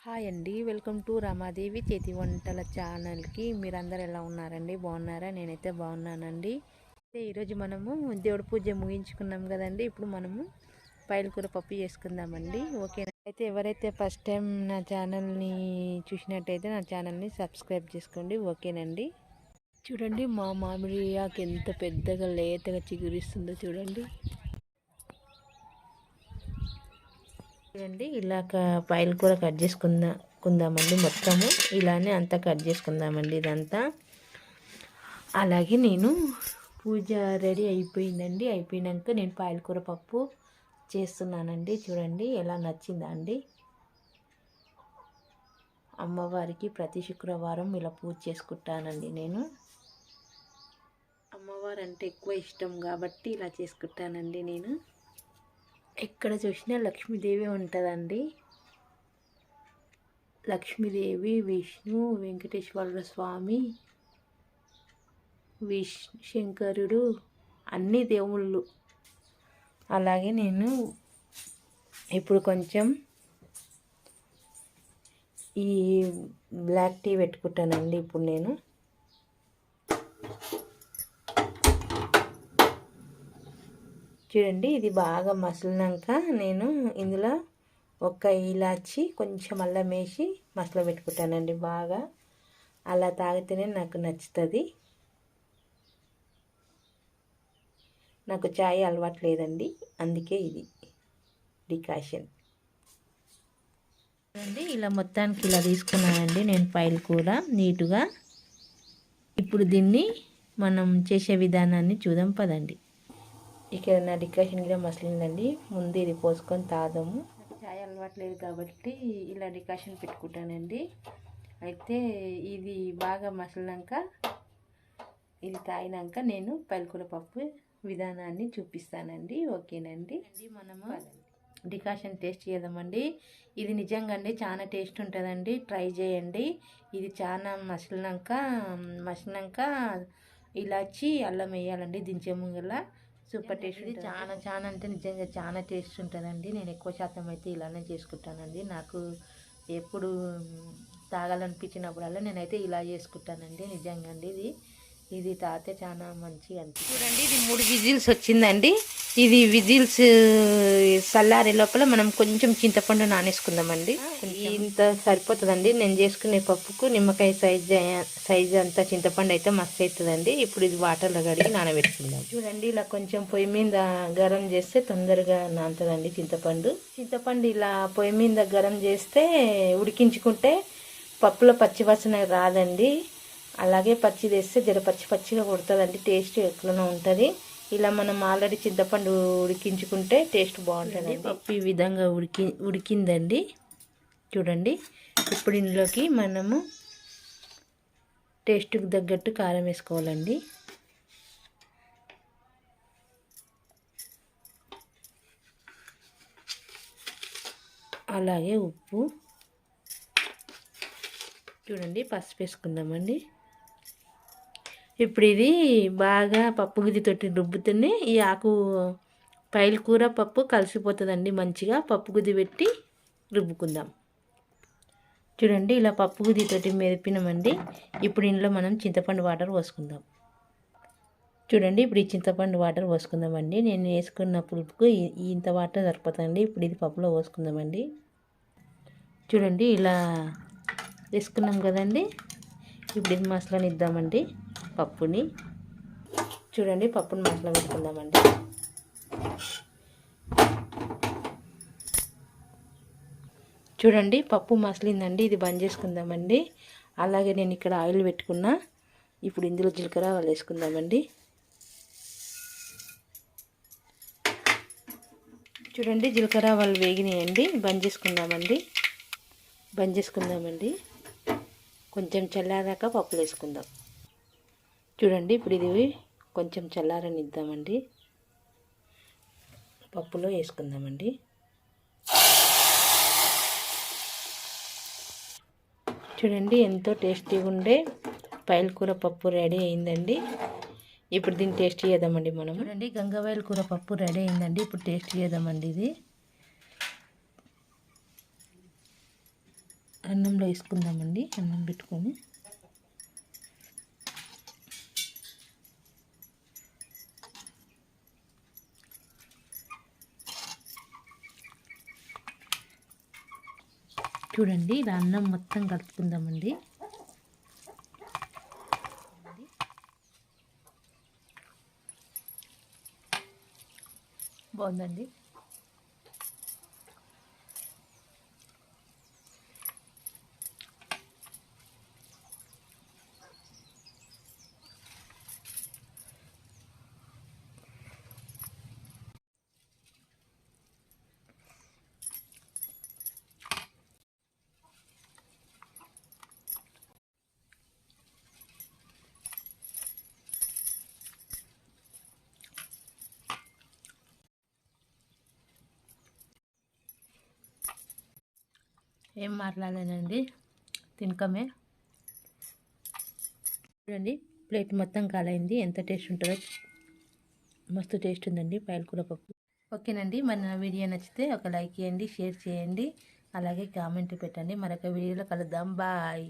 Hi అండి, welcome to Ramadevi చేతి వంటల ఛానల్కి. మీరందరూ ఎలా ఉన్నారండి? బాగున్నారా? నేనైతే బాగున్నానండి. అయితే ఈరోజు మనము దేవుడి పూజ ముగించుకున్నాం కదండి. ఇప్పుడు మనము పాయలకూర పప్పు చేసుకుందామండి. ఓకేనా? అయితే ఎవరైతే ఫస్ట్ టైం నా ఛానల్ని చూసినట్టయితే నా ఛానల్ని సబ్స్క్రైబ్ చేసుకోండి. ఓకేనండి. చూడండి మా మామిడి ఆకు ఎంత పెద్దగా లేతగా చిగురిస్తుందో చూడండి. చూడండి ఇలా పాయలు కూర కట్ చేసుకుందామండి. మొత్తము ఇలానే అంతా కట్ చేసుకుందామండి ఇదంతా. అలాగే నేను పూజ రెడీ అయిపోయిందండి. అయిపోయినాక నేను పాయలకూర పప్పు చేస్తున్నానండి. చూడండి ఎలా నచ్చిందా అండి. అమ్మవారికి ప్రతి శుక్రవారం ఇలా పూజ చేసుకుంటానండి నేను. అమ్మవారు అంటే ఎక్కువ ఇష్టం కాబట్టి ఇలా చేసుకుంటానండి నేను. ఎక్కడ చూసినా లక్ష్మీదేవి ఉంటుందండి. లక్ష్మీదేవి, విష్ణు, వెంకటేశ్వర స్వామి, శంకరుడు, అన్ని దేవుళ్ళు. అలాగే నేను ఇప్పుడు కొంచెం ఈ బ్లాక్ టీ పెట్టుకుంటానండి. ఇప్పుడు నేను చూడండి ఇది బాగా మసిలినాక నేను ఇందులో ఒక ఇలాచి కొంచెం అల్లం వేసి మసలు పెట్టుకుంటానండి. బాగా అలా తాగితేనే నాకు నచ్చుతుంది. నాకు చాయ్ అలవాటు లేదండి, అందుకే ఇది డికాషన్ అండి. ఇలా మొత్తానికి ఇలా తీసుకున్నానండి నేను పాయలు కూర నీటుగా. ఇప్పుడు దీన్ని మనం చేసే విధానాన్ని చూద్దాం పదండి. ఇక్కడ నా డికాషన్ కూడా మసలిందండి. ముందు ఇది పోసుకొని తాదాము. చాయ్ అలవాటు లేదు కాబట్టి ఇలా డికాషన్ పెట్టుకుంటానండి. అయితే ఇది బాగా మసలినాక ఇది తాగినాక నేను పాయలకూర పప్పు విధానాన్ని చూపిస్తానండి. ఓకేనండి. మనము డికాషన్ టేస్ట్ చేద్దామండి. ఇది నిజంగా అండి చాలా టేస్ట్ ఉంటుందండి. ట్రై చేయండి. ఇది చాలా మసిలినాక ఇలాచి అల్లం వేయాలండి దించే ముంగల. సూపర్ టేస్ట్ ఉంటుంది. చాలా అంటే నిజంగా చాలా టేస్ట్ ఉంటుందండి. నేను ఎక్కువ శాతం అయితే ఇలానే చేసుకుంటానండి. నాకు ఎప్పుడు తాగాలనిపించినప్పుడల్లా నేనైతే ఇలా చేసుకుంటానండి. నిజంగా అండి ఇది తాగితే చాలా మంచిగా అనిపిస్తుంది. చూడండి ఇది 3 విజిల్స్ వచ్చిందండి. ఇది విజిల్స్ చల్లారే లోపల మనం కొంచెం చింతపండు నానేసుకుందామండి. ఇంత సరిపోతుందండి. నేను చేసుకునే పప్పుకు నిమ్మకాయ సైజ్ అంత చింతపండు అయితే మస్తు అవుతుందండి. ఇప్పుడు ఇది వాటర్లో కడిగి నానబెట్టుకుందాం. చూడండి ఇలా కొంచెం పొయ్యి మీద గరం చేస్తే తొందరగా నానుతుందండి చింతపండు ఇలా పొయ్యి మీద గరం చేస్తే ఉడికించుకుంటే పప్పులో పచ్చివాసన రాదండి. అలాగే పచ్చి తెస్తే జర పచ్చిగా కొడుతుందండి. టేస్ట్ ఎట్లనో ఉంటుంది. ఇలా మనం ఆల్రెడీ చింతపండు ఉడికించుకుంటే టేస్ట్ బాగుంటుంది. పప్పు ఈ విధంగా ఉడికిందండి. చూడండి ఇప్పుడు ఇందులోకి మనము టేస్ట్కి తగ్గట్టు కారం వేసుకోవాలండి. అలాగే ఉప్పు. చూడండి పసుపు వేసుకుందామండి. ఇప్పుడు ఇది బాగా పప్పు గుదితోటి రుబ్బుతూనే ఈ ఆకు పాయలకూర పప్పు కలిసిపోతుందండి. మంచిగా పప్పు గుది పెట్టి రుబ్బుకుందాం. చూడండి ఇలా పప్పు గుదితోటి మెదిపినామండి. ఇప్పుడు ఇందులో మనం చింతపండు వాటర్ పోసుకుందాం. చూడండి ఇప్పుడు ఈ చింతపండు వాటర్ పోసుకుందామండి. నేను వేసుకున్న పులుపుకు ఇంత వాటర్ సరిపోతుందండి. ఇప్పుడు ఇది పప్పులో పోసుకుందామండి. చూడండి ఇలా వేసుకున్నాం కదండి. ఇప్పుడు ఇది మసాలాని ఇద్దామండి పప్పుని. చూడండి పప్పుని మసాలా పెట్టుకుందామండి. చూడండి పప్పు మసలిందండి. ఇది బంద్ చేసుకుందామండి. అలాగే నేను ఇక్కడ ఆయిల్ పెట్టుకున్నా. ఇప్పుడు ఇందులో జీలకర్ర ఆవాలు వేసుకుందామండి. చూడండి జీలకర్ర ఆవాలు వేగినాయండి. బంద్ చేసుకుందామండి. కొంచెం చల్లారాక పప్పులు వేసుకుందాం. చూడండి ఇప్పుడు ఇది కొంచెం చల్లారనిద్దామండి. పప్పులో వేసుకుందామండి. చూడండి ఎంతో టేస్టీగా ఉండే పాయలకూర పప్పు రెడీ అయిందండి. ఇప్పుడు దీన్ని టేస్ట్ చేద్దామండి మనం. చూడండి గంగవాయల కూర పప్పు రెడీ అయిందండి. ఇప్పుడు టేస్ట్ చేద్దామండి ఇది. అన్నంలో వేసుకుందామండి. అన్నం పెట్టుకొని చూడండి, ఇలా అన్నం మొత్తం కలుపుకుందామండి. బాగుందండి. ఏం మాట్లాడలేనండి, తినకమే. చూడండి, ప్లేట్ మొత్తం కాలైంది. ఎంత టేస్ట్ ఉంటుందో, మస్తు టేస్ట్ ఉందండి పాలకూర పప్పు. ఓకేనండి, మన వీడియో నచ్చితే ఒక లైక్ చేయండి, షేర్ చేయండి, అలాగే కామెంట్ పెట్టండి. మరొక వీడియోలో కలుద్దాం. బాయ్.